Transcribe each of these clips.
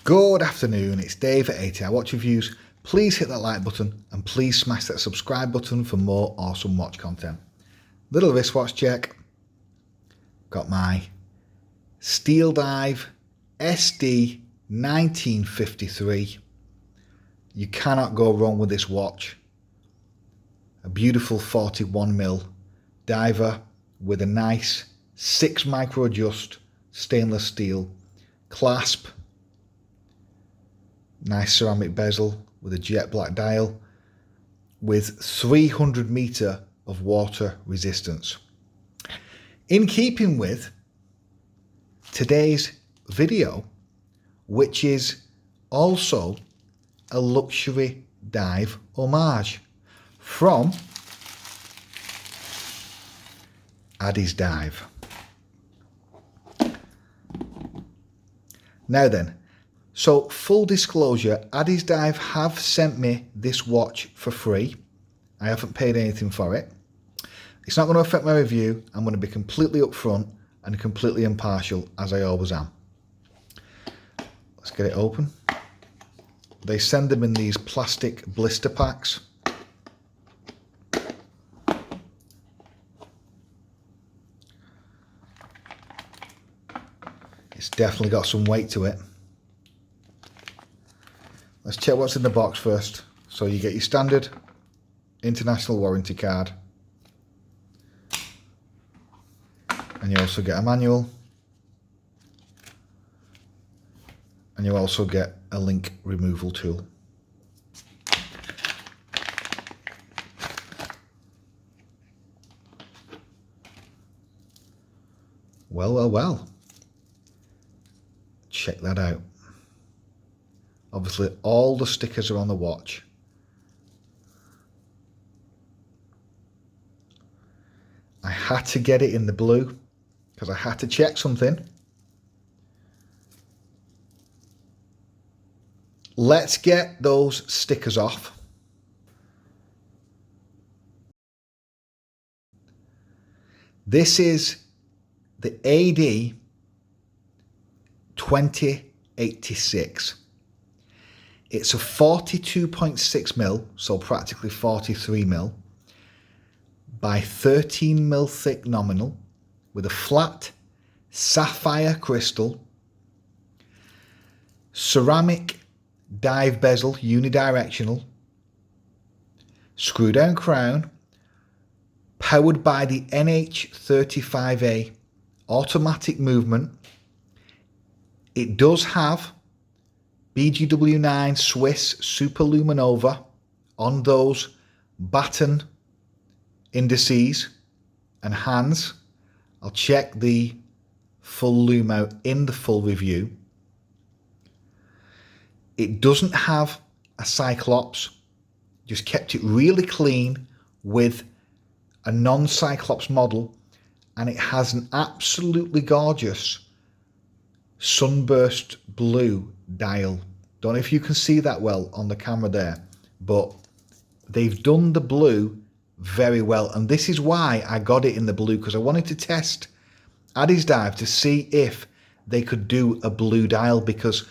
Good afternoon, it's Dave at ATI Watch Reviews. Please hit that like button and please smash that subscribe button for more awesome watch content. Little wristwatch check. Got my Addiesdive SD1953. You cannot go wrong with this watch. A beautiful 41mm diver with a nice 6 micro adjust stainless steel clasp. Nice ceramic bezel with a jet black dial with 300 meter of water resistance. In keeping with today's video, which is also a luxury dive homage from Addiesdive. Now then, so full disclosure, Addiesdive have sent me this watch for free. I haven't paid anything for it. It's not going to affect my review. I'm going to be completely upfront and completely impartial, as I always am. Let's get it open. They send them in these plastic blister packs. It's definitely got some weight to it. Let's check what's in the box first. So you get your standard international warranty card. And you also get a manual. And you also get a link removal tool. Well. Check that out. Obviously, all the stickers are on the watch. I had to get it in the blue because I had to check something. Let's get those stickers off. This is the AD2086. It's a 42.6mm, so practically 43mm, by 13mm thick nominal, with a flat sapphire crystal, ceramic dive bezel, unidirectional, screw down crown, powered by the NH35A automatic movement. It does have BGW9 Swiss Superluminova on those baton indices and hands. I'll check the full lume out in the full review. It doesn't have a Cyclops, just kept it really clean with a non-Cyclops model, and it has an absolutely gorgeous sunburst blue dial. Don't know if you can see that well on the camera there, but they've done the blue very well, and this is why I got it in the blue, because I wanted to test Addiesdive to see if they could do a blue dial, because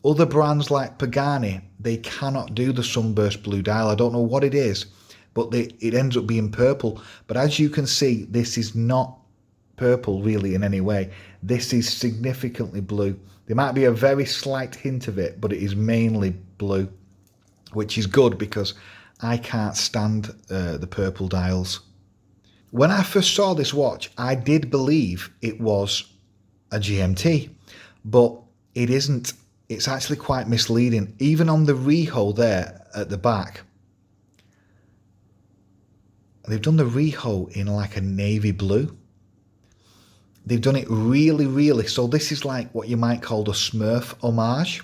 other brands like Pagani, they cannot do the sunburst blue dial. I don't know what it is, but it ends up being purple. But as you can see, this is not purple really in any way. This is significantly blue. There might be a very slight hint of it, but it is mainly blue, which is good because I can't stand the purple dials. When I first saw this watch, I did believe it was a GMT, but it isn't. It's actually quite misleading. Even on the reho there at the back, they've done the reho in like a navy blue. They've done it really, so this is like what you might call the Smurf homage.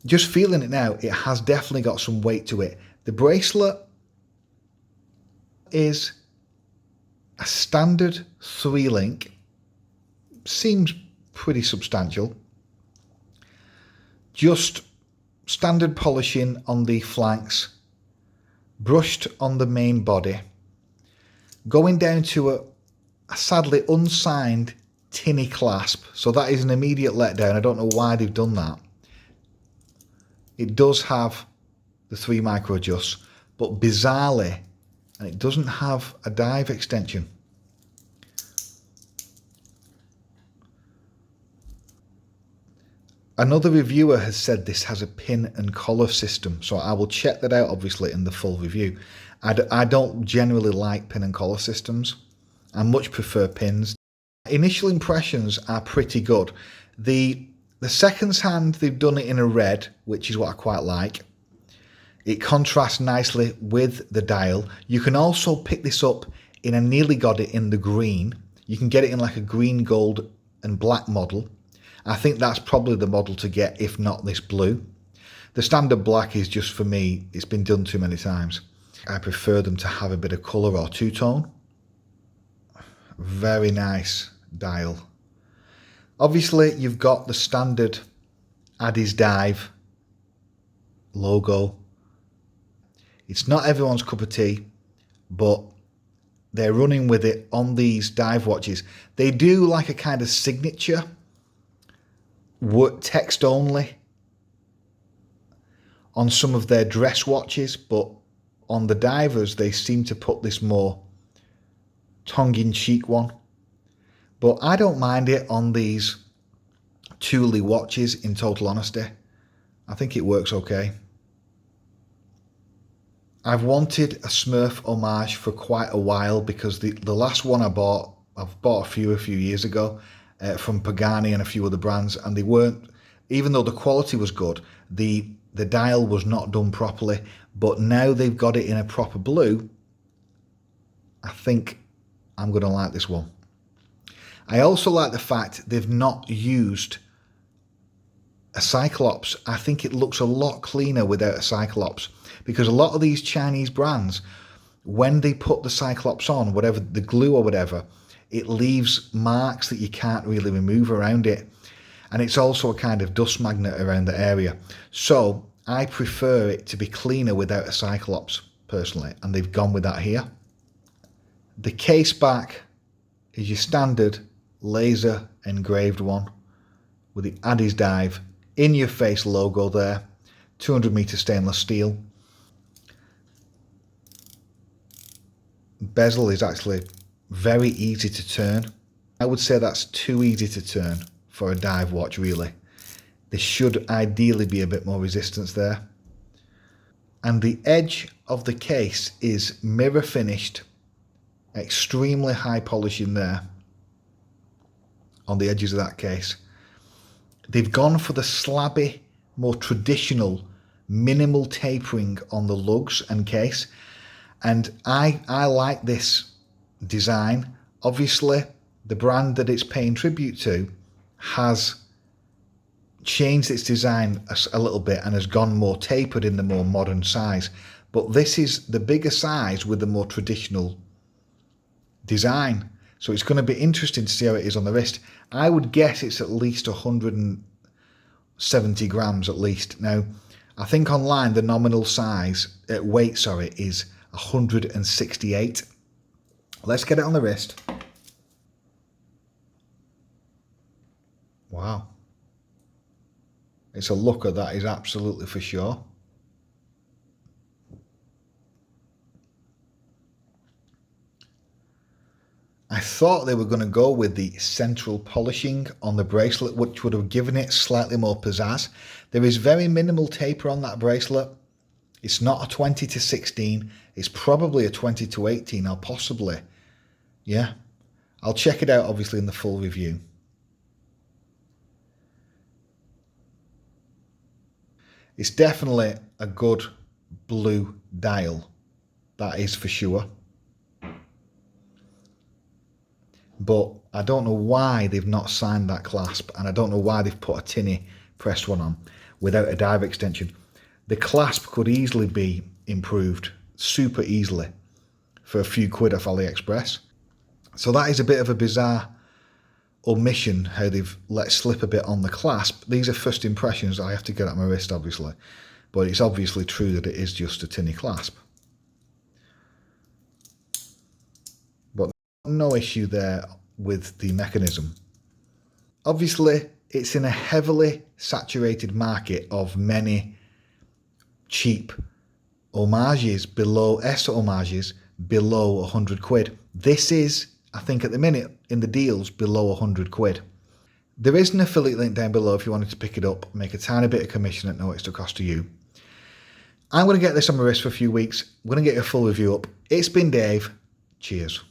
Just feeling it now, it has definitely got some weight to it. The bracelet is a standard 3-link. Seems pretty substantial. Just standard polishing on the flanks, brushed on the main body, going down to a sadly unsigned tinny clasp. So that is an immediate letdown. I don't know why they've done that. It does have the 3 micro adjusts, but bizarrely, and it doesn't have a dive extension. Another reviewer has said this has a pin and collar system, so I will check that out obviously in the full review. I don't generally like pin and collar systems. I much prefer pins. Initial impressions are pretty good. The seconds hand, they've done it in a red, which is what I quite like. It contrasts nicely with the dial. You can also pick this up in, I nearly got it in the green. You can get it in like a green, gold and black model. I think that's probably the model to get, if not this blue. The standard black is just, for me, it's been done too many times. I prefer them to have a bit of colour or two-tone. Very nice dial. Obviously, you've got the standard Addiesdive logo. It's not everyone's cup of tea, but they're running with it on these dive watches. They do like a kind of signature, text only, on some of their dress watches, but on the divers, they seem to put this more tongue-in-cheek one. But I don't mind it on these Thule watches, in total honesty. I think it works okay. I've wanted a Smurf homage for quite a while, because the last one I've bought a few years ago from Pagani and a few other brands, and they weren't, even though the quality was good, the dial was not done properly. But now they've got it in a proper blue, I think I'm going to like this one. I also like the fact they've not used a Cyclops. I think it looks a lot cleaner without a Cyclops, because a lot of these Chinese brands, when they put the Cyclops on, whatever, the glue or whatever, it leaves marks that you can't really remove around it. And it's also a kind of dust magnet around the area. So I prefer it to be cleaner without a Cyclops, personally, and they've gone with that here. The case back is your standard laser engraved one with the Addiesdive in your face logo there, 200 stainless steel. Bezel is actually very easy to turn. I would say that's too easy to turn for a dive watch, really. There should ideally be a bit more resistance there. And the edge of the case is mirror finished, extremely high polishing there on the edges of that case. They've gone for the slabby, more traditional, minimal tapering on the lugs and case. And I like this design. Obviously, the brand that it's paying tribute to has changed its design a little bit and has gone more tapered in the more modern size. But this is the bigger size with the more traditional design. So it's going to be interesting to see how it is on the wrist. I would guess it's at least 170 grams at least. Now, I think online the nominal size, weight, sorry, is 168. Let's get it on the wrist. Wow. It's a looker, that is absolutely for sure. I thought they were going to go with the central polishing on the bracelet, which would have given it slightly more pizzazz. There is very minimal taper on that bracelet. It's not a 20 to 16. It's probably a 20 to 18, or possibly. Yeah. I'll check it out, obviously, in the full review. It's definitely a good blue dial. That is for sure. But I don't know why they've not signed that clasp, and I don't know why they've put a tinny pressed one on without a dive extension. The clasp could easily be improved, super easily, for a few quid off AliExpress. So that is a bit of a bizarre omission, how they've let slip a bit on the clasp. These are first impressions that I have to get at my wrist, obviously. But it's obviously true that it is just a tinny clasp. But no issue there with the mechanism. Obviously, it's in a heavily saturated market of many cheap homages below, homages below 100 quid. This is, I think at the minute, in the deals below 100 quid. There is an affiliate link down below if you wanted to pick it up, make a tiny bit of commission at no extra cost to you. I'm going to get this on my wrist for a few weeks. I'm going to get a full review up. It's been Dave. Cheers.